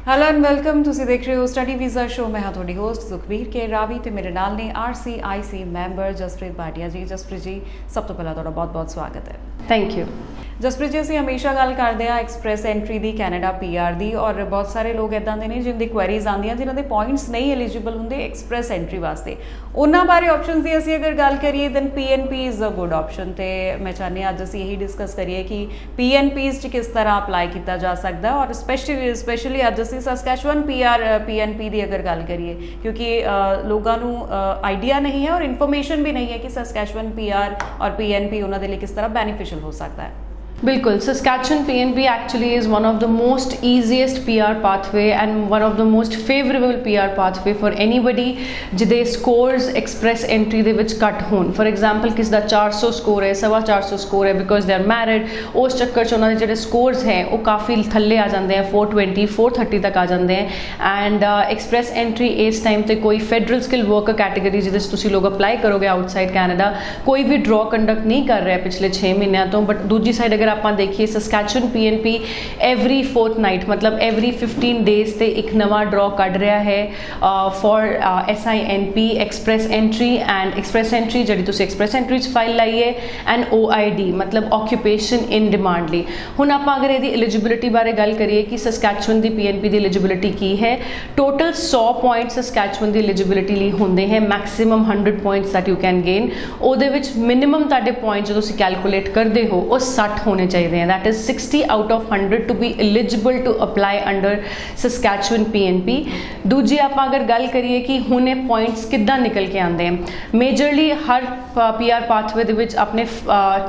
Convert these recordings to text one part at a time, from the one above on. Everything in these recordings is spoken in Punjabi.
हेलो एंड वेलकम ਤੁਸੀਂ ਦੇਖ ਰਹੇ ਹੋ ਸਟੱਡੀ ਵੀਜ਼ਾ ਸ਼ੋ। ਮੈਂ ਹਾਂ ਤੁਹਾਡੀ ਹੋਸਟ ਸੁਖਬੀਰ ਕੇ ਰਾਵੀ ਤੇ ਮੇਰੇ ਨਾਲ ਨੇ RCIC ਮੈਂਬਰ ਜਸਪ੍ਰੀਤ ਭਾਟੀਆ ਜੀ। ਜਸਪ੍ਰੀਤ ਜੀ, ਸਭ ਤੋਂ ਪਹਿਲਾਂ ਤੁਹਾਡਾ ਬਹੁਤ-ਬਹੁਤ ਸਵਾਗਤ ਹੈ। Thank you. ਜਸਪ੍ਰੀਤ ਜੀ, ਅਸੀਂ ਹਮੇਸ਼ਾ ਗੱਲ ਕਰਦੇ ਹਾਂ ਐਕਸਪ੍ਰੈਸ ਐਂਟਰੀ ਦੀ, ਕੈਨੇਡਾ PR ਦੀ, ਔਰ ਬਹੁਤ ਸਾਰੇ ਲੋਕ ਇੱਦਾਂ ਦੇ ਨੇ ਜਿਨ੍ਹਾਂ ਦੀ ਕੁਐਰੀਜ਼ ਆਉਂਦੀਆਂ ਜਿਨ੍ਹਾਂ ਦੇ ਪੁਆਇੰਟਸ ਨਹੀਂ ਐਲੀਜੀਬਲ ਹੁੰਦੇ ਐਕਸਪ੍ਰੈਸ ਐਂਟਰੀ ਵਾਸਤੇ। ਉਹਨਾਂ ਬਾਰੇ ਆਪਸ਼ਨਸ ਦੀ ਅਸੀਂ ਅਗਰ ਗੱਲ ਕਰੀਏ then PNP is a good option. ਤੇ ਮੈਂ ਚਾਹੁੰਦੀ ਹਾਂ ਅੱਜ ਅਸੀਂ ਇਹੀ ਡਿਸਕਸ ਕਰੀਏ ਕਿ PNPs 'ਚ ਕਿਸ ਤਰ੍ਹਾਂ ਅਪਲਾਈ ਕੀਤਾ ਜਾ ਸਕਦਾ, ਔਰ ਸਪੈਸ਼ਲੀ ਅੱਜ ਅਸੀਂ ਸਸਕੈਚੁਅਨ PNP ਦੀ ਅਗਰ ਗੱਲ ਕਰੀਏ, ਕਿਉਂਕਿ ਲੋਕਾਂ ਨੂੰ ਆਈਡੀਆ ਨਹੀਂ ਹੈ ਔਰ ਇਨਫੋਰਮੇਸ਼ਨ ਵੀ ਨਹੀਂ ਹੈ ਕਿ ਸਸਕੈਚੁਅਨ PR ਔਰ PNP ਉਹਨਾਂ ਦੇ ਲਈ ਕਿਸ ਤਰ੍ਹਾਂ ਬੈਨੀਫੀਸ਼ੀਅਲ ਹੋ ਸਕਦਾ ਹੈ। बिल्कुल, Saskatchewan PNP actually is one of the most easiest PR pathway and one of the most favorable PR pathway for anybody ਜਿਹਦੇ scores express entry ਦੇ ਵਿੱਚ ਘੱਟ ਹੋਣ। For example, ਕਿਸ ਦਾ 400 ਸਕੋਰ ਹੈ, 450 ਸਕੋਰ ਹੈ, because they are married, ਉਸ ਚੱਕਰ 'ਚ ਉਹਨਾਂ ਦੇ ਜਿਹੜੇ ਸਕੋਰਸ ਹੈ ਉਹ ਕਾਫੀ ਥੱਲੇ ਆ ਜਾਂਦੇ ਹੈ, 420 430 ਤੱਕ ਆ ਜਾਂਦੇ ਹੈ। ਐਂਡ ਐਕਸਪ੍ਰੈਸ ਐਂਟਰੀ ਇਸ ਟਾਈਮ ਤੇ ਕੋਈ ਫੈਡਰਲ ਸਕਿੱਲ ਵਰਕਰ ਕੈਟੇਗਰੀ ਜਿਹਦੇ 'ਚ ਤੁਸੀਂ ਲੋਕ ਅਪਲਾਈ ਕਰੋਗੇ ਆਊਟਸਾਈਡ ਕੈਨੇਡਾ, ਕੋਈ ਵੀ ਡਰਾ ਕੰਡਕਟ ਨਹੀਂ ਕਰ ਰਿਹਾ ਪਿਛਲੇ 6 ਮਹੀਨਿਆਂ ਤੋਂ। ਬਟ ਦੂਜੀ ਸਾਈਡ ਅਗਰ ਆਪਾਂ ਦੇਖੀਏ ਸਸਕੈਚੁਅਨ PNP ਐਵਰੀ ਫੋਰਥਨਾਈਟ ਮਤਲਬ ਐਵਰੀ 15 ਡੇਜ਼ ਤੇ ਇੱਕ ਨਵਾਂ ਡਰਾ ਕੱਢ ਰਿਹਾ ਹੈ for SINP express entry. And express entry ਜਿਹੜੀ ਤੁਸੀਂ ਐਕਸਪ੍ਰੈਸ ਐਂਟਰੀ 'ਚ ਫਾਈਲ ਲਾਈ ਹੈ, ਐਂਡ OID ਮਤਲਬ ਆਕਿਊਪੇਸ਼ਨ ਇਨ ਡਿਮਾਂਡ ਲਈ। ਹੁਣ ਆਪਾਂ ਅਗਰ ਇਹਦੀ ਐਲੀਜੀਬਿਲਿਟੀ ਬਾਰੇ ਗੱਲ ਕਰੀਏ ਕਿ ਸਸਕੈਚੁਅਨ ਦੀ PNP ਦੀ ਐਲੀਜੀਬਿਲਿਟੀ ਕੀ ਹੈ, ਟੋਟਲ 100 ਪੁਆਇੰਟ ਸਸਕੈਚੁਅਨ ਦੀ ਐਲੀਜੀਬਿਲਿਟੀ ਲਈ ਹੁੰਦੇ ਹੈ, maximum 100 points that you can gain. ਉਹਦੇ ਵਿੱਚ ਮਿਨੀਮਮ ਤੁਹਾਡੇ ਪੁਆਇੰਟ ਜਦੋਂ ਤੁਸੀਂ ਕੈਲਕੂਲੇਟ ਕਰਦੇ ਹੋ ਉਹ 60 ਹੋਣੇ ਚਾਹੀਦੇ हैं, that is 60 out of 100 to be eligible to apply under Saskatchewan PNP। ਦੂਜੀ ਆਪਾਂ ਅਗਰ ਗੱਲ ਕਰੀਏ ਕਿ ਹੁਣ ਇਹ ਪੁਆਇੰਟਸ ਕਿੱਦਾਂ ਨਿਕਲ ਕੇ ਆਉਂਦੇ ਹਨ, ਮੇਜਰਲੀ ਹਰ PR ਪਾਥਵੇ ਦੇ ਵਿੱਚ ਆਪਣੇ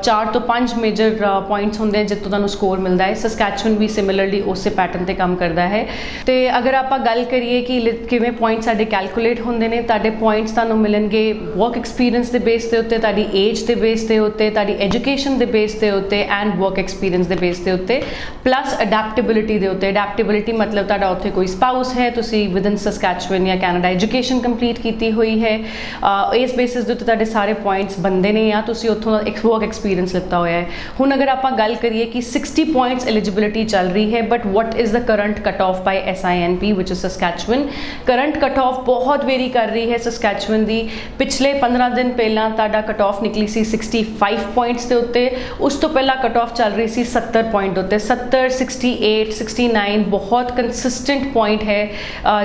4 ਤੋਂ 5 ਮੇਜਰ ਪੁਆਇੰਟਸ ਹੁੰਦੇ ਹਨ ਜਿੱਥੋਂ ਤੁਹਾਨੂੰ ਸਕੋਰ ਮਿਲਦਾ ਹੈ। ਸਸਕੈਚੁਅਨ ਵੀ ਸਿਮਿਲਰਲੀ ਉਸੇ ਪੈਟਰਨ ਤੇ ਕੰਮ ਕਰਦਾ ਹੈ। ਤੇ ਅਗਰ ਆਪਾਂ ਗੱਲ ਕਰੀਏ ਕਿ ਕਿਵੇਂ ਪੁਆਇੰਟਸ ਸਾਡੇ ਕੈਲਕੂਲੇਟ ਹੁੰਦੇ ਨੇ, ਤੁਹਾਡੇ ਪੁਆਇੰਟਸ ਤੁਹਾਨੂੰ ਮਿਲਣਗੇ ਵਰਕ ਐਕਸਪੀਰੀਅੰਸ ਦੇ ਬੇਸ ਦੇ ਉੱਤੇ, ਤੁਹਾਡੀ ਏਜ ਦੇ ਬੇਸ ਦੇ ਉੱਤੇ, ਤੁਹਾਡੀ ਐਜੂਕੇਸ਼ਨ ਦੇ ਬੇਸ ਦੇ ਉੱਤੇ, ਐਂਡ ਵਰਕ ਐਕਸਪੀਰੀਅੰਸ ਦੇ ਬੇਸ ਦੇ ਉੱਤੇ, ਪਲੱਸ ਅਡੈਪਟੇਬਿਲਿਟੀ ਦੇ ਉੱਤੇ। ਅਡੈਪਟੇਬਿਲਿਟੀ ਮਤਲਬ ਤੁਹਾਡਾ ਉੱਥੇ ਕੋਈ ਸਪਾਊਸ ਹੈ, ਤੁਸੀਂ ਵਿਦਨ ਸਸਕੈਚੁਅਨ ਜਾਂ ਕੈਨੇਡਾ ਐਜੂਕੇਸ਼ਨ ਕੰਪਲੀਟ ਕੀਤੀ ਹੋਈ ਹੈ, ਇਸ ਬੇਸਿਸ ਦੇ ਉੱਤੇ ਤੁਹਾਡੇ ਸਾਰੇ ਪੁਆਇੰਟਸ ਬਣਦੇ ਨੇ, ਜਾਂ ਤੁਸੀਂ ਉੱਥੋਂ ਦਾ ਵਰਕ ਐਕਸਪੀਰੀਅੰਸ ਲਿੱਤਾ ਹੋਇਆ ਹੈ। ਹੁਣ ਅਗਰ ਆਪਾਂ ਗੱਲ ਕਰੀਏ ਕਿ 60 ਪੁਆਇੰਟਸ ਐਲੀਜੀਬਿਲਿਟੀ ਚੱਲ ਰਹੀ ਹੈ, but what is the current cut off by SINP ਵਿਚ is Saskatchewan. Current cut off ਬਹੁਤ ਵੇਰੀ ਕਰ ਰਹੀ ਹੈ ਸਸਕੈਚੁਅਨ ਦੀ। ਪਿਛਲੇ 15 ਦਿਨ ਪਹਿਲਾਂ ਤੁਹਾਡਾ ਕਟ ਆਫ ਨਿਕਲੀ ਸੀ 65 ਪੁਆਇੰਟਸ ਦੇ ਉੱਤੇ, ਉਸ ਤੋਂ ਪਹਿਲਾਂ ਕਟ ਆਫ ਚੱਲ ਰਹੀ ਸੀ 70 ਪੁਆਇੰਟ ਉੱਤੇ। 70 68 69 ਬਹੁਤ ਕੰਸਿਸਟੈਂਟ ਪੁਆਇੰਟ ਹੈ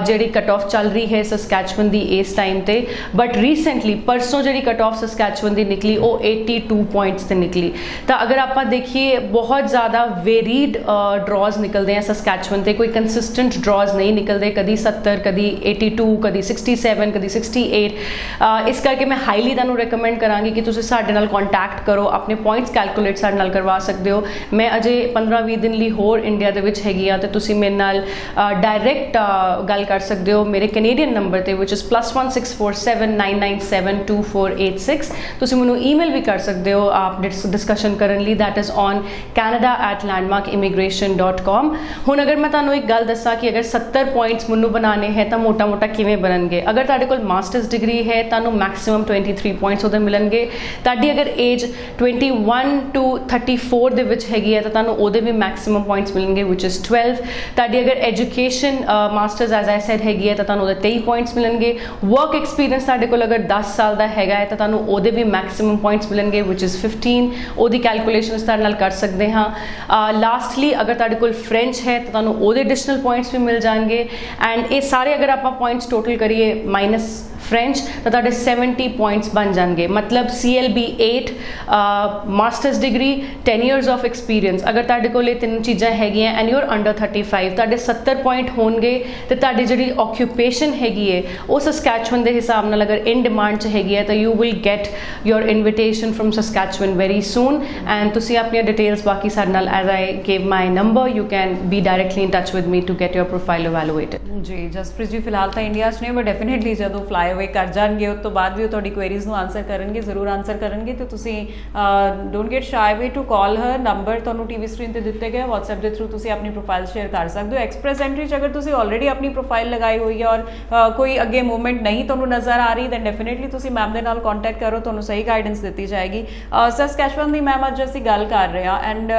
ਜਿਹੜੀ ਕਟ ਆਫ ਚੱਲ ਰਹੀ ਹੈ ਸਸਕੈਚੁਅਨ ਦੀ ਇਸ ਟਾਈਮ ਤੇ। ਬਟ ਰੀਸੈਂਟਲੀ ਪਰਸੋਂ ਜਿਹੜੀ ਕਟ ਆਫ ਸਸਕੈਚੁਅਨ ਦੀ ਨਿਕਲੀ ਉਹ 82 ਪੁਆਇੰਟਸ ਤੇ ਨਿਕਲੀ। ਤਾਂ ਅਗਰ ਆਪਾਂ ਦੇਖੀਏ ਬਹੁਤ ਜ਼ਿਆਦਾ ਵੇਰੀਡ ਡਰਾਜ਼ ਨਿਕਲਦੇ ਆ ਸਸਕੈਚੁਅਨ ਤੇ, ਕੋਈ ਕੰਸਿਸਟੈਂਟ ਡਰਾਜ਼ ਨਹੀਂ ਨਿਕਲਦੇ, ਕਦੀ 70 ਕਦੀ 82 ਕਦੀ 67 ਕਦੀ 68। ਇਸ ਕਰਕੇ ਮੈਂ ਹਾਈਲੀ ਤੁਹਾਨੂੰ ਰეკਮੈਂਡ ਕਰਾਂਗੀ ਕਿ ਤੁਸੀਂ ਸਾਡੇ ਨਾਲ ਕੰਟੈਕਟ ਕਰੋ, ਆਪਣੇ ਪੁਆਇੰਟਸ ਕੈਲਕੂਲੇਟ ਸਾਡੇ ਨਾਲ ਕਰਵਾ ਸਕਦੇ ਹੋ। ਮੈਂ ਅਜੇ 15-20 ਦਿਨ ਲਈ ਹੋਰ ਇੰਡੀਆ ਦੇ ਵਿੱਚ ਹੈਗੀ ਆ ਤੇ ਤੁਸੀਂ ਮੇਰੇ ਨਾਲ ਡਾਇਰੈਕਟ ਗੱਲ ਕਰ ਸਕਦੇ ਹੋ ਮੇਰੇ ਕੈਨੇਡੀਅਨ ਨੰਬਰ ਤੇ which is +16479972486। ਤੁਸੀਂ ਮੈਨੂੰ ਈਮੇਲ ਵੀ ਕਰ ਸਕਦੇ ਹੋ ਆਪ ਡਿਸਕਸ਼ਨ ਕਰਨ ਲਈ, that is on canada@landmarkimmigration.com। ਹੁਣ ਅਗਰ ਮੈਂ ਤੁਹਾਨੂੰ ਇੱਕ ਗੱਲ ਦੱਸਾਂ ਕਿ ਅਗਰ 70 ਪੁਆਇੰਟਸ ਮੈਨੂੰ ਬਣਾਉਣੇ ਹੈ ਤਾਂ ਮੋਟਾ ਕਿਵੇਂ ਬਣਨਗੇ। ਅਗਰ ਤੁਹਾਡੇ ਕੋਲ ਮਾਸਟਰਸ ਡਿਗਰੀ ਹੈ ਤੁਹਾਨੂੰ ਮੈਕਸਿਮਮ 23 ਪੁਆਇੰਟਸ ਉਹਦੇ ਮਿਲਣਗੇ। ਤੁਹਾਡੀ ਅਗਰ ਏਜ 21 to 34 ਦੇ ਵਿੱਚ ਹੈਗੀ ਹੈ ਤਾਂ ਤੁਹਾਨੂੰ ਉਹਦੇ ਵੀ ਮੈਕਸਿਮਮ ਪੁਆਇੰਟਸ ਮਿਲਣਗੇ which is 12। ਤੁਹਾਡੀ ਅਗਰ education masters as I said ਹੈਗੀ ਹੈ ਤਾਂ ਤੁਹਾਨੂੰ ਉਹਦੇ 23 ਪੁਆਇੰਟਸ ਮਿਲਣਗੇ। ਵਰਕ ਐਕਸਪੀਰੀਅੰਸ ਤੁਹਾਡੇ ਕੋਲ ਅਗਰ 10 ਸਾਲ ਦਾ ਹੈਗਾ ਹੈ ਤਾਂ ਤੁਹਾਨੂੰ ਉਹਦੇ ਵੀ ਮੈਕਸਿਮਮ ਪੁਆਇੰਟਸ ਮਿਲਣਗੇ which is 15। ਉਹਦੀ ਕੈਲਕੂਲੇਸ਼ਨਸ ਤੁਹਾਡੇ ਨਾਲ ਕਰ ਸਕਦੇ ਹਾਂ। ਲਾਸਟਲੀ ਅਗਰ ਤੁਹਾਡੇ ਕੋਲ ਫ੍ਰੈਂਚ ਹੈ ਤਾਂ ਤੁਹਾਨੂੰ ਉਹਦੇ ਐਡੀਸ਼ਨਲ ਪੁਆਇੰਟਸ ਵੀ ਮਿਲ ਜਾਣਗੇ। ਐਂਡ ਇਹ ਸਾਰੇ ਅਗਰ ਆਪਾਂ ਪੁਆਇੰਟਸ ਟੋਟਲ ਕਰੀਏ ਮਾਈਨਸ ਫ੍ਰੈਂਚ ਤਾਂ ਤੁਹਾਡੇ 70 ਪੁਆਇੰਟਸ ਬਣ ਜਾਣਗੇ। ਮਤਲਬ CLB 8, masters degree, 10 years of experience, ਅਗਰ ਤੁਹਾਡੇ ਕੋਲ ਇਹ ਤਿੰਨ ਚੀਜ਼ਾਂ ਹੈਗੀਆਂ ਐਂਡ ਯੂ ਆਰ ਅੰਡਰ 35, ਤੁਹਾਡੇ 70 ਪੁਆਇੰਟ ਹੋਣਗੇ। ਤੇ ਤੁਹਾਡੀ ਜਿਹੜੀ ਆਕਿਊਪੇਸ਼ਨ ਹੈਗੀ ਹੈ ਉਹ ਸਸਕੈਚੁਅਨ ਦੇ ਹਿਸਾਬ ਨਾਲ ਅਗਰ ਇਨ ਡਿਮਾਂਡ 'ਚ ਹੈਗੀ ਹੈ ਤਾਂ you will get your invitation from Saskatchewan very soon. And ਤੁਸੀਂ ਆਪਣੀਆਂ ਡਿਟੇਲਸ ਬਾਕੀ ਸਾਡੇ ਨਾਲ as I gave my number you can be directly in touch with me to get your profile evaluated. Ji Jaspreet ਜੀ ਫਿਲਹਾਲ ਤਾਂ ਇੰਡੀਆ 'ਚ ਨੇ, ਬਟ ਡੈਫੀਨੇਟਲੀ ਜਦੋਂ ਫਲਾਈ ਹੋਏ ਕਰ ਜਾਣਗੇ, ਉਸ ਤੋਂ ਬਾਅਦ ਵੀ ਉਹ ਤੁਹਾਡੀ ਕੁਐਰੀਜ਼ ਨੂੰ ਆਨਸਰ ਕਰਨਗੇ, ਜ਼ਰੂਰ ਆਨਸਰ ਕਰਨਗੇ। ਤੇ ਤੁਸੀਂ don't get shy way to call her. Number ਤੁਹਾਨੂੰ ਟੀਵੀ ਸਕਰੀਨ ਤੇ ਦਿੱਤੇ ਗਏ, WhatsApp ਦੇ ਥਰੂ ਤੁਸੀਂ ਆਪਣੀ ਪ੍ਰੋਫਾਈਲ ਸ਼ੇਅਰ ਕਰ ਸਕਦੇ ਹੋ। ਐਕਸਪ੍ਰੈਸ ਐਂਟਰੀ 'ਚ ਅਗਰ ਤੁਸੀਂ ਆਲਰੇਡੀ ਆਪਣੀ ਪ੍ਰੋਫਾਈਲ ਲਗਾਈ ਹੋਈ ਹੈ ਔਰ ਕੋਈ ਅੱਗੇ ਮੂਵਮੈਂਟ ਨਹੀਂ ਤੁਹਾਨੂੰ ਨਜ਼ਰ ਆ ਰਹੀ, ਦੈਨ ਡੈਫੀਨੇਟਲੀ ਤੁਸੀਂ ਮੈਮ ਦੇ ਨਾਲ ਕੰਟੈਕਟ ਕਰੋ, ਤੁਹਾਨੂੰ ਸਹੀ ਗਾਈਡੈਂਸ ਦਿੱਤੀ ਜਾਏਗੀ। ਸਸਕੈਚੁਅਨ ਦੀ ਮੈਮ ਅੱਜ ਅਸੀਂ ਗੱਲ ਕਰ ਰਹੇ ਹਾਂ, and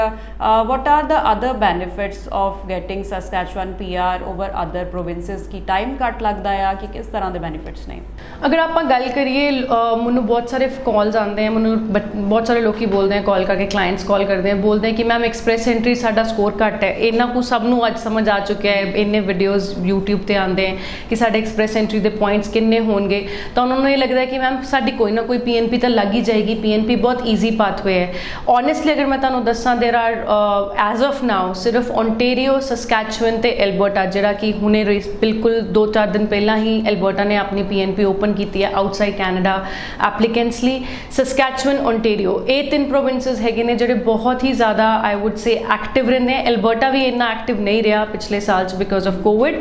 what are the other benefits of getting Saskatchewan PR over other provinces? Ki time ਘੱਟ ਲੱਗਦਾ ਆ ਕਿ ਕਿਸ ਤਰ੍ਹਾਂ ਦੇ ਬੈਨੀਫਿਟਸ ਨੇ? ਅਗਰ ਆਪਾਂ ਗੱਲ ਕਰੀਏ, ਮੈਨੂੰ ਬਹੁਤ ਸਾਰੇ ਕਾਲਸ ਆਉਂਦੇ ਆ, ਮੈਨੂੰ ਬਹੁਤ ਸਾਰੇ ਲੋਕੀ ਬੋਲਦੇ ਆ ਕਾਲ ਕਰਕੇ, ਕਲਾਇੰਟਸ ਕਾਲ ਕਰਦੇ ਆ, ਬੋਲਦੇ ਆ ਕਿ ਮੈਮ ਐਕਸਪ੍ਰੈਸ ਐਂਟਰੀ ਸਾਡਾ ਸਕੋਰ ਘੱਟ ਹੈ। ਇਹਨਾਂ ਕੁ ਸਭ ਨੂੰ ਅੱਜ ਸਮਝ ਆ ਚੁੱਕਿਆ ਹੈ, ਇੰਨੇ ਵੀਡੀਓਜ਼ YouTube ਤੇ ਆਉਂਦੇ ਆ ਕਿ ਸਾਡੇ ਐਕਸਪ੍ਰੈਸ ਐਂਟਰੀ ਦੇ ਪੁਆਇੰਟਸ ਕਿੰਨੇ ਹੋਣਗੇ, ਤਾਂ ਉਹਨਾਂ ਨੂੰ ਇਹ ਲੱਗਦਾ ਹੈ ਕਿ ਮੈਮ ਸਾਡੀ ਕੋਈ ਨਾ ਕੋਈ PNP ਤਾਂ ਲੱਗ ਹੀ ਜਾਏਗੀ, PNP ਬਹੁਤ ਈਜ਼ੀ ਪਾਥਵੇ ਹੈ। ਓਨੈਸਟਲੀ ਅਗਰ ਮੈਂ ਤੁਹਾਨੂੰ ਦੱਸਾਂ, ਦੇਰ ਆਰ ਐਜ਼ ਆਫ ਨਾਓ ਸਿਰਫ ਓਨਟੇਰੀਓ, ਸਸਕੈਚੁਅਨ ਤੇ ਐਲਬਰਟਾ, ਜਿਹੜਾ ਕਿ ਹੁਣੇ ਬਿਲਕੁਲ 2-4 ਦਿਨ ਪਹਿਲਾਂ ਹੀ ਐਲਬਰਟਾ ਨੇ ਆਪਣੀ PNP ਓਪਨ ਕੀਤੀ ਹੈ ਆਊਟਸਾਈਡ ਕੈਨੇਡਾ ਐਪਲੀਕੈਂਟਸ ਲਈ। ਸਸਕੈਚੁਅਨ, ਓਨਟੇਰੀਓ, ਇਹ 3 ਪ੍ਰੋਵਿੰਸਸ ਹੈਗੇ ਨੇ ਜਿਹੜੇ ਬਹੁਤ ਹੀ ਜ਼ਿਆਦਾ ਆਈ ਵੁੱਡ ਸੇ ਐਕਟਿਵ ਰਹਿੰਦੇ ਆ। ਐਲਬਰਟਾ ਵੀ ਇੰਨਾ ਐਕਟਿਵ ਨਹੀਂ ਰਿਹਾ ਪਿਛਲੇ ਸਾਲ 'ਚ because of Covid,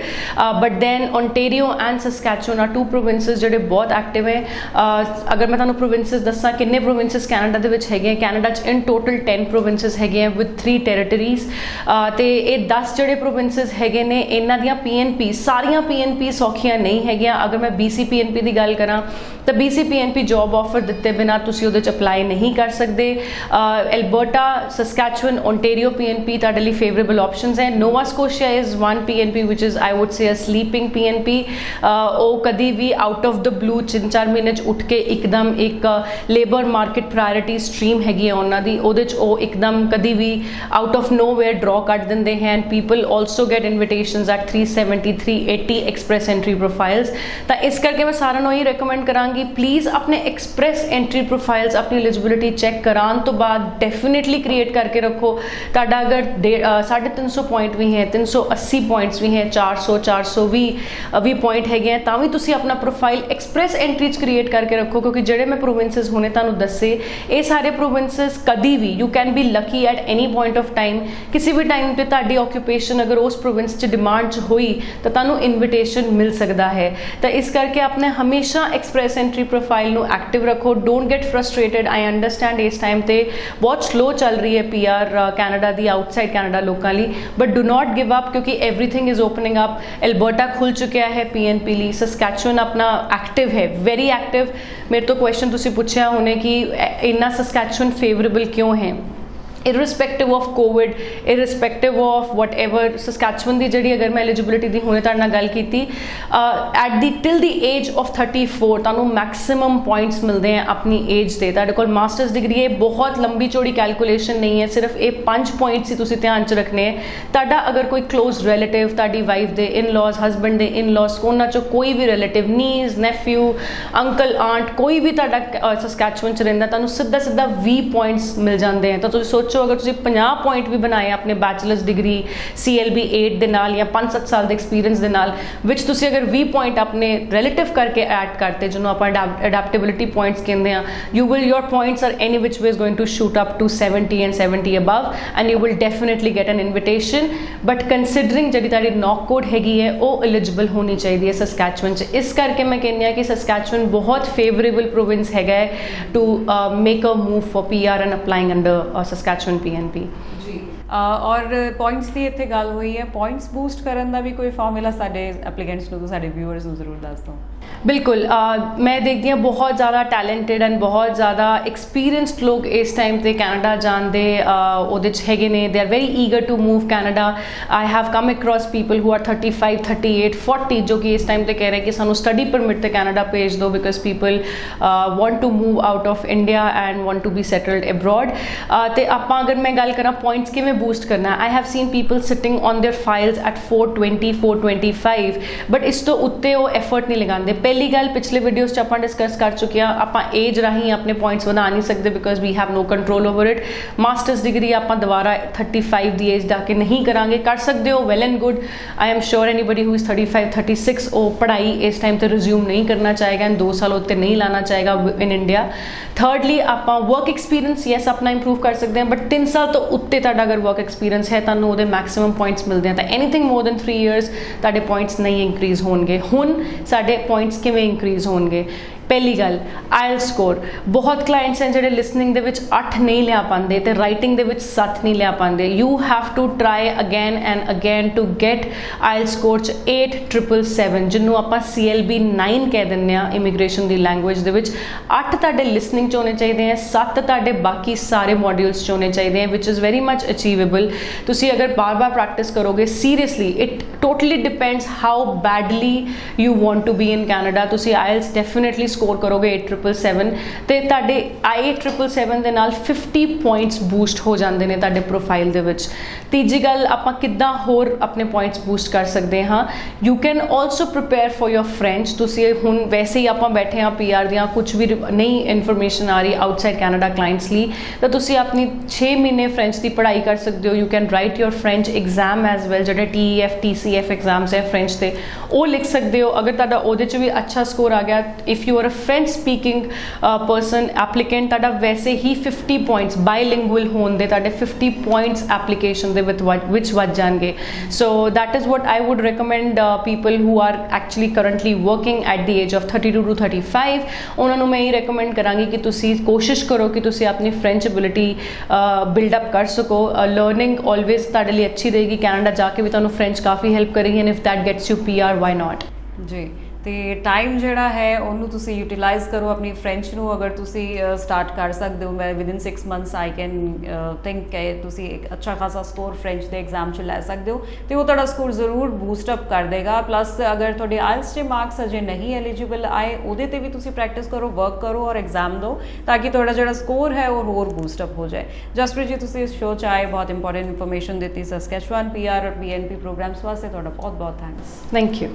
but then Ontario and Saskatchewan are 2 provinces ਜਿਹੜੇ ਬਹੁਤ ਐਕਟਿਵ ਹੈ। ਅਗਰ ਮੈਂ ਤੁਹਾਨੂੰ ਪ੍ਰੋਵਿੰਸਸ ਦੱਸਾਂ ਕਿੰਨੇ ਪ੍ਰੋਵਿੰਸਸ ਕੈਨੇਡਾ ਦੇ ਵਿੱਚ ਹੈਗੇ, ਕੈਨੇਡਾ 'ਚ ਇਨ ਟੋਟਲ 10 ਪ੍ਰੋਵਿੰਸਸ ਹੈਗੇ ਆ ਵਿਦ 3 ਟੈਰੀਟਰੀਜ਼, ਤੇ ਇਹ 10 ਜਿਹੜੇ ਪ੍ਰੋਵਿੰਸਸ ਹੈਗੇ ਨੇ ਇਹਨਾਂ ਦੀਆਂ PNP, ਸਾਰੀਆਂ PNP ਸੌਖੀਆਂ ਨਹੀਂ ਹੈਗੀਆਂ। ਅਗਰ ਮੈਂ BC PNP ਦੀ ਗੱਲ ਕਰਾਂ ਤਾਂ BC PNP ਜੌਬ ਆਫਰ ਦਿੱਤੇ ਬਿਨਾਂ ਤੁਸੀਂ ਉਹਦੇ 'ਚ ਅਪਲਾਈ ਨਹੀਂ ਕਰ ਸਕਦੇ। ਐਲਬਰਟਾ, ਸਸਕੈਚੁਅਨ, ਓਨਟੇਰੀਓ PNP ਤੁਹਾਡੇ ਲਈ ਫੇਵਰੇਬਲ ਆਪਸ਼ਨਸ ਹੈ। Nova Scotia is 1 PNP which is I would say a sleeping PNP। ਉਹ ਕਦੀ ਵੀ ਆਊਟ ਆਫ ਦ ਬਲੂ 3-4 ਮਹੀਨੇ 'ਚ ਉੱਠ ਕੇ ਇੱਕਦਮ ਇੱਕ ਲੇਬਰ ਮਾਰਕੀਟ ਪ੍ਰਾਇੋਰਟੀ ਸਟਰੀਮ ਹੈਗੀ ਹੈ ਉਹਨਾਂ ਦੀ, ਉਹਦੇ 'ਚ ਉਹ ਇੱਕਦਮ ਕਦੀ ਵੀ ਆਊਟ ਆਫ ਨੋਵੇਅਰ ਡਰਾ ਕੱਢ ਦਿੰਦੇ ਹਨ। People also get invitations at 370, 380 express entry profiles. ਤਾਂ ਇਸ ਕਰਕੇ ਮੈਂ ਸਾਰਿਆਂ ਨੂੰ ਇਹ ਰეკਮੈਂਡ ਕਰਾਂਗੀ, ਪਲੀਜ਼ ਆਪਣੇ ਐਕਸਪ੍ਰੈਸ ਐਂਟਰੀ ਪ੍ਰੋਫਾਈਲਸ ਆਪਣੀ ਐਲੀਜਿਬਿਲਿਟੀ ਚੈੱਕ ਕਰਾਉਣ ਤੋਂ ਬਾਅਦ ਡੈਫੀਨੇਟਲੀ ਕ੍ਰੀਏਟ ਕਰਕੇ ਰੱਖੋ। ਤੁਹਾਡਾ ਅਗਰ 350 ਪੁਆਇੰਟ ਵੀ ਹੈ, 380 ਪੁਆਇੰਟਸ ਵੀ ਹੈ, 420 ਪੁਆਇੰਟ ਹੈਗੇ ਆ, ਤਾਂ ਵੀ ਤੁਸੀਂ ਆਪਣਾ ਪ੍ਰੋਫਾਈਲ ਐਕਸਪ੍ਰੈਸ ਐਂਟਰੀ 'ਚ ਕ੍ਰੀਏਟ ਕਰਕੇ ਰੱਖੋ, ਕਿਉਂਕਿ ਜਿਹੜੇ ਮੈਂ ਪ੍ਰੋਵਿੰਸਸ ਹੁਣੇ ਤੁਹਾਨੂੰ ਦੱਸੇ, ਇਹ ਸਾਰੇ ਪ੍ਰੋਵਿੰਸਸ ਕਦੀ ਵੀ you can be lucky at any point of time. ਕਿਸੇ ਵੀ ਟਾਈਮ ਤੇ ਤੁਹਾਡੀ ਆਕੂਪੇਸ਼ਨ ਅਗਰ ਉਸ ਪ੍ਰੋਵਿੰਸ 'ਚ ਡਿਮਾਂਡ 'ਚ ਹੋਈ ਤਾਂ ਤੁਹਾਨੂੰ ਇਨਵੀਟੇਸ਼ਨ ਮਿਲ ਸਕਦਾ ਹੈ। ਤਾਂ ਇਸ ਕਰਕੇ ਆਪਣੇ ਹਮੇਸ਼ਾ ਐਕਸਪ੍ਰੈਸ ਐਂਟਰੀ ਪ੍ਰੋਫਾਈਲ ਨੂੰ ਐਕਟਿਵ ਰੱਖੋ। Don't get frustrated. I understand ਇਸ ਟਾਈਮ ਤੇ ਬਹੁਤ ਸਲੋ ਚੱਲ ਰਹੀ ਹੈ PR ਕੈਨੇਡਾ ਦੀ, ਆਊਟਸਾਈਡ ਕੈਨੇਡਾ ਲੋਕਾਂ ਲਈ, but do not give up, ਕਿਉਂਕਿ everything is opening up. Alberta ਖੁੱਲ ਚੁੱਕਿਆ ਹੈ PNP ਲਈ, ਸਸਕੈਚੁਅਨ ਆਪਣਾ ਐਕਟਿਵ ਹੈ, ਵੈਰੀ ਐਕਟਿਵ। ਮੇਰੇ ਤੋਂ ਕੁਐਸਚਨ ਤੁਸੀਂ ਪੁੱਛਿਆ ਹੁਣੇ ਕਿ ਇੰਨਾ ਸਸਕੈਚੁਅਨ ਫੇਵਰੇਬਲ ਕਿਉਂ ਹੈ। irrespective of COVID, irrespective of whatever, Saskatchewan ਦੀ ਜਿਹੜੀ ਅਗਰ ਮੈਂ ਐਲੀਜਿਬਿਲਿਟੀ ਦੀ ਹੁਣੇ ਤੁਹਾਡੇ ਨਾਲ ਗੱਲ ਕੀਤੀ, at the till the age of 34 ਤੁਹਾਨੂੰ ਮੈਕਸਿਮਮ ਪੁਆਇੰਟਸ ਮਿਲਦੇ ਆ ਆਪਣੀ ਏਜ ਤੇ। ਤੁਹਾਡੇ ਕੋਲ ਮਾਸਟਰਸ ਡਿਗਰੀ ਹੈ, ਬਹੁਤ ਲੰਬੀ ਚੌੜੀ ਕੈਲਕੂਲੇਸ਼ਨ ਨਹੀਂ ਹੈ, ਸਿਰਫ ਇਹ 5 ਪੁਆਇੰਟਸ ਹੀ ਤੁਸੀਂ ਧਿਆਨ 'ਚ ਰੱਖਣੇ ਹੈ। ਤੁਹਾਡਾ ਅਗਰ ਕੋਈ ਕਲੋਜ਼ ਰਿਲੇਟਿਵ, ਤੁਹਾਡੀ ਵਾਈਫ ਦੇ ਇਨ-ਲॉज, ਹਸਬੈਂਡ ਦੇ ਇਨ-ਲॉज, ਉਹਨਾਂ 'ਚੋਂ ਕੋਈ ਵੀ relative, nieces, nephew, uncle, aunt, ਕੋਈ ਵੀ ਤੁਹਾਡਾ ਸਸਕੈਚੁਅਨ 'ਚ ਰਹਿੰਦਾ, ਤੁਹਾਨੂੰ ਸਿੱਧਾ 20 ਪੁਆਇੰਟਸ ਮਿਲ ਜਾਂਦੇ ਆ। ਤਾਂ ਤੁਸੀਂ ਸੋਚੋ ਅਗਰ ਤੁਸੀਂ 50 ਪੁਆਇੰਟ ਵੀ ਬਣਾਏ ਆਪਣੇ ਬੈਚਲਰਸ ਡਿਗਰੀ CLB 8 ਦੇ ਨਾਲ ਜਾਂ 5-7 ਸਾਲ ਦੇ ਐਕਸਪੀਰੀਅੰਸ ਦੇ ਨਾਲ, ਵਿੱਚ ਤੁਸੀਂ ਅਗਰ 20 ਪੁਆਇੰਟ ਆਪਣੇ ਰਿਲੇਟਿਵ ਕਰਕੇ ਐਡ ਕਰਤੇ, ਜਿਹਨੂੰ ਆਪਾਂ ਅਡੈਪਟੇਬਿਲਿਟੀ ਪੁਆਇੰਟਸ ਕਹਿੰਦੇ ਆ, your points are any which way is going to shoot up to 70 and 70 above, and you will definitely get an invitation. But considering ਜਿਹੜੀ ਤੁਹਾਡੀ ਨੌਕ ਕੋਡ ਹੈਗੀ ਹੈ ਉਹ ਐਲੀਜੀਬਲ ਹੋਣੀ ਚਾਹੀਦੀ ਹੈ ਸਸਕੈਚੁਅਨ 'ਚ। ਇਸ ਕਰਕੇ ਮੈਂ ਕਹਿੰਦੀ ਹਾਂ ਕਿ ਸਸਕੈਚੁਅਨ ਬਹੁਤ ਫੇਵਰੇਬਲ ਪ੍ਰੋਵਿੰਸ ਹੈਗਾ ਹੈ to make a move for PR and applying under Saskatchewan PNP। ਜੀ ਔਰ ਪੁਆਇੰਟਸ ਦੀ ਇੱਥੇ ਗੱਲ ਹੋਈ ਹੈ, ਪੁਆਇੰਟਸ ਬੂਸਟ ਕਰਨ ਦਾ ਵੀ ਕੋਈ ਫਾਰਮੂਲਾ ਸਾਡੇ ਐਪਲੀਕੈਂਟਸ ਨੂੰ, ਸਾਡੇ ਵਿਊਅਰਸ ਨੂੰ ਜ਼ਰੂਰ ਦੱਸ ਦਿਓ। ਬਿਲਕੁਲ, ਮੈਂ ਦੇਖਦੀ ਹਾਂ ਬਹੁਤ ਜ਼ਿਆਦਾ ਟੈਲੈਂਟਡ ਐਂਡ ਬਹੁਤ ਜ਼ਿਆਦਾ ਐਕਸਪੀਰੀਅੰਸਡ ਲੋਕ ਇਸ ਟਾਈਮ ਤੇ ਕੈਨੇਡਾ ਜਾਣ ਦੇ ਉਹਦੇ 'ਚ ਹੈਗੇ ਨੇ। They are very eager to move Canada. I have come across people who are 35, 38, 40 ਜੋ ਕਿ ਇਸ ਟਾਈਮ ਤੇ ਕਹਿ ਰਹੇ ਕਿ ਸਾਨੂੰ ਸਟੱਡੀ ਪਰਮਿਟ ਤੇ ਕੈਨੇਡਾ ਭੇਜ ਦਿਓ, because people want to move out of India and want to be settled abroad. ਤੇ ਆਪਾਂ ਅਗਰ ਮੈਂ ਗੱਲ ਕਰਾਂ ਪੁਆਇੰਟਸ ਕਿਵੇਂ ਬੂਸਟ ਕਰਨਾ, I have seen people sitting on there files at 420, 425, but ਇਸ ਤੋਂ ਉੱਤੇ ਉਹ ਐਫਰਟ ਨਹੀਂ ਲਗਾਉਂਦੇ। ਪਹਿਲੀ ਗੱਲ ਪਿਛਲੇ ਵੀਡੀਓਜ਼ 'ਚ ਆਪਾਂ ਡਿਸਕਸ ਕਰ ਚੁੱਕੇ ਹਾਂ, ਆਪਾਂ ਏਜ ਰਾਹੀਂ ਆਪਣੇ ਪੁਆਇੰਟਸ ਵਧਾ ਨਹੀਂ ਸਕਦੇ because we have no control over it. Masters degree ਆਪਾਂ ਦੁਬਾਰਾ 35 ਦੀ ਏਜ ਦਾ ਕੇ ਨਹੀਂ ਕਰਾਂਗੇ, ਕਰ ਸਕਦੇ ਹੋ, well and good. I am sure anybody who is 35, 36 ਉਹ ਪੜ੍ਹਾਈ ਇਸ ਟਾਈਮ ਤੇ ਰਿਜ਼ਿਊਮ ਨਹੀਂ ਕਰਨਾ ਚਾਹੇਗਾ, 2 ਸਾਲ ਉੱਤੇ ਨਹੀਂ ਲਾਣਾ ਚਾਹੇਗਾ ਇਨ ਇੰਡੀਆ। ਥਰਡਲੀ ਆਪਾਂ ਵਰਕ ਐਕਸਪੀਰੀਅੰਸ ਯੈਸ ਆਪਣਾ ਇੰਪਰੂਵ ਕਰ ਸਕਦੇ ਹਾਂ, ਬਟ 3 ਸਾਲ ਤੋਂ ਉੱਤੇ ਤੁਹਾਡਾ ਅਗਰ ਵਰਕ ਐਕਸਪੀਰੀਅੰਸ ਹੈ ਤੁਹਾਨੂੰ ਉਹਦੇ ਮੈਕਸਿਮਮ ਪੁਆਇੰਟਸ ਮਿਲਦੇ ਆ। ਤਾਂ ਐਨੀਥਿੰਗ ਮੋਰ ਦੈਨ 3 ਇਅਰਸ ਤੁਹਾਡੇ ਪੁਆਇੰਟਸ ਨਹੀਂ ਇੰਕਰੀਜ਼ ਹੋਣਗੇ। ਹੁਣ ਸਾਡੇ ਪੁਆਇੰਟਸ ਕਿਵੇਂ ਇੰਕਰੀਜ਼ ਹੋਣਗੇ। ਪਹਿਲੀ ਗੱਲ IELTS ਸਕੋਰ, ਬਹੁਤ ਕਲਾਇੰਟਸ ਹਨ ਜਿਹੜੇ ਲਿਸਨਿੰਗ ਦੇ ਵਿੱਚ 8 ਨਹੀਂ ਲਿਆ ਪਾਉਂਦੇ ਤੇ ਰਾਈਟਿੰਗ ਦੇ ਵਿੱਚ 7 ਨਹੀਂ ਲਿਆ ਪਾਉਂਦੇ। You have to try again and again to get IELTS score 'ਚ 8,777, ਜਿਹਨੂੰ ਆਪਾਂ CLB 9 ਕਹਿ ਦਿੰਦੇ ਹਾਂ ਇਮੀਗ੍ਰੇਸ਼ਨ ਦੀ ਲੈਂਗੁਏਜ ਦੇ ਵਿੱਚ। 8 ਤੁਹਾਡੇ ਲਿਸਨਿੰਗ 'ਚ ਹੋਣੇ ਚਾਹੀਦੇ ਹੈ, 7 ਤੁਹਾਡੇ ਬਾਕੀ ਸਾਰੇ ਮੋਡਿਊਲਸ 'ਚ ਹੋਣੇ ਚਾਹੀਦੇ ਹੈ, which is very much achievable. ਤੁਸੀਂ ਅਗਰ ਬਾਰ-ਬਾਰ ਪ੍ਰੈਕਟਿਸ ਕਰੋਗੇ, seriously it totally depends how badly you want to be in Canada. ਤੁਸੀਂ IELTS ਡੈਫੀਨੇਟਲੀ ਸਕੋਰ ਕਰੋਗੇ 8,777 ਤੇ ਤੁਹਾਡੇ 8,777 ਦੇ ਨਾਲ 50 ਪੁਆਇੰਟਸ ਬੂਸਟ ਹੋ ਜਾਂਦੇ ਨੇ ਤੁਹਾਡੇ ਪ੍ਰੋਫਾਈਲ ਦੇ ਵਿੱਚ। ਤੀਜੀ ਗੱਲ, ਆਪਾਂ ਕਿੱਦਾਂ ਹੋਰ ਆਪਣੇ ਪੁਆਇੰਟਸ ਬੂਸਟ ਕਰ ਸਕਦੇ ਹਾਂ। You can also prepare for your French. ਤੁਸੀਂ ਹੁਣ ਵੈਸੇ ਹੀ ਆਪਾਂ ਬੈਠੇ ਹਾਂ PR ਦੀਆਂ, ਕੁਝ ਵੀ ਨਹੀਂ ਇਨਫੋਰਮੇਸ਼ਨ ਆ ਰਹੀ ਆਊਟਸਾਈਡ ਕੈਨੇਡਾ ਕਲਾਇੰਟਸ ਲਈ, ਤਾਂ ਤੁਸੀਂ ਆਪਣੀ 6 ਮਹੀਨੇ ਫ੍ਰੈਂਚ ਦੀ ਪੜ੍ਹਾਈ ਕਰ ਸਕਦੇ ਹੋ। You can right your French exam as well, ਜਿਹੜੇ TEF TCF ਐਗਜ਼ਾਮਸ ਹੈ ਫ੍ਰੈਂਚ ਦੇ, ਉਹ ਲਿਖ ਸਕਦੇ ਹੋ। ਅਗਰ ਤੁਹਾਡਾ ਉਹਦੇ 'ਚ ਵੀ ਅੱਛਾ ਸਕੋਰ ਆ ਗਿਆ, if you are a French speaking person applicant, ਤੁਹਾਡਾ ਵੈਸੇ ਹੀ 50 ਪੁਆਇੰਟਸ ਬਾਈਲਿੰਗੁਅਲ ਹੋਣ ਦੇ ਤੁਹਾਡੇ 50 ਪੁਆਇੰਟਸ ਐਪਲੀਕੇਸ਼ਨ ਦੇ ਵਿੱਚ ਵੱਜ ਜਾਣਗੇ। So that is what I would recommend people who are actually currently working at the age of 32 to 35। ਉਹਨਾਂ ਨੂੰ ਮੈਂ ਇਹ ਰეკਮੈਂਡ ਕਰਾਂਗੀ ਕਿ ਤੁਸੀਂ ਕੋਸ਼ਿਸ਼ ਕਰੋ ਕਿ ਤੁਸੀਂ ਆਪਣੀ ਫ੍ਰੈਂਚ ਐਬਿਲਿਟੀ ਬਿਲਡਅਪ ਕਰ ਸਕੋ। ਲਰਨਿੰਗ ਆਲਵੇਜ਼ ਤੁਹਾਡੇ ਲਈ ਅੱਛੀ ਰਹੇਗੀ, ਕੈਨੇਡਾ ਜਾ ਕੇ ਵੀ ਤੁਹਾਨੂੰ ਫ੍ਰੈਂਚ ਕਾਫੀ ਹੈਲਪ ਕਰੇਗੀ, and if that gets you PR, why not. ਜੀ, ਤੇ ਟਾਈਮ ਜਿਹੜਾ ਹੈ ਉਹਨੂੰ ਤੁਸੀਂ ਯੂਟਿਲਾਈਜ਼ ਕਰੋ ਆਪਣੀ ਫ੍ਰੈਂਚ ਨੂੰ। ਅਗਰ ਤੁਸੀਂ ਸਟਾਰਟ ਕਰ ਸਕਦੇ ਹੋ, ਮੈਂ within 6 months I can think ਕਿ ਤੁਸੀਂ ਇੱਕ ਅੱਛਾ ਖਾਸਾ ਸਕੋਰ ਫ੍ਰੈਂਚ ਦੇ ਐਗਜ਼ਾਮ 'ਚ ਲੈ ਸਕਦੇ ਹੋ, ਤੇ ਉਹ ਤੁਹਾਡਾ ਸਕੋਰ ਜ਼ਰੂਰ ਬੂਸਟ ਅਪ ਕਰ ਦੇਗਾ। ਪਲੱਸ ਅਗਰ ਤੁਹਾਡੇ IELTS ਦੇ ਮਾਰਕਸ ਅਜੇ ਨਹੀਂ ਐਲੀਜੀਬਲ ਆਏ, ਉਹਦੇ ਤੇ ਵੀ ਤੁਸੀਂ ਪ੍ਰੈਕਟਿਸ ਕਰੋ, ਵਰਕ ਕਰੋ ਔਰ ਐਗਜ਼ਾਮ ਦਿਓ, ਤਾਂ ਕਿ ਤੁਹਾਡਾ ਜਿਹੜਾ ਸਕੋਰ ਹੈ ਉਹ ਹੋਰ ਬੂਸਟ ਅਪ ਹੋ ਜਾਏ। ਜਸਪ੍ਰੀਤ ਜੀ, ਤੁਸੀਂ ਇਸ ਸ਼ੋਅ 'ਚ ਆਏ, ਬਹੁਤ ਇੰਪੋਰਟੈਂਟ ਇਨਫੋਰਮੇਸ਼ਨ ਦਿੱਤੀ। ਸਸਕੈਚੁਆਨ PR ਔਰ PNP ਪ੍ਰੋਗਰਾਮਸ ਵਾਸਤੇ ਤੁਹਾਡਾ ਬਹੁਤ ਬਹੁਤ ਥੈਂਕਸ। Thank you.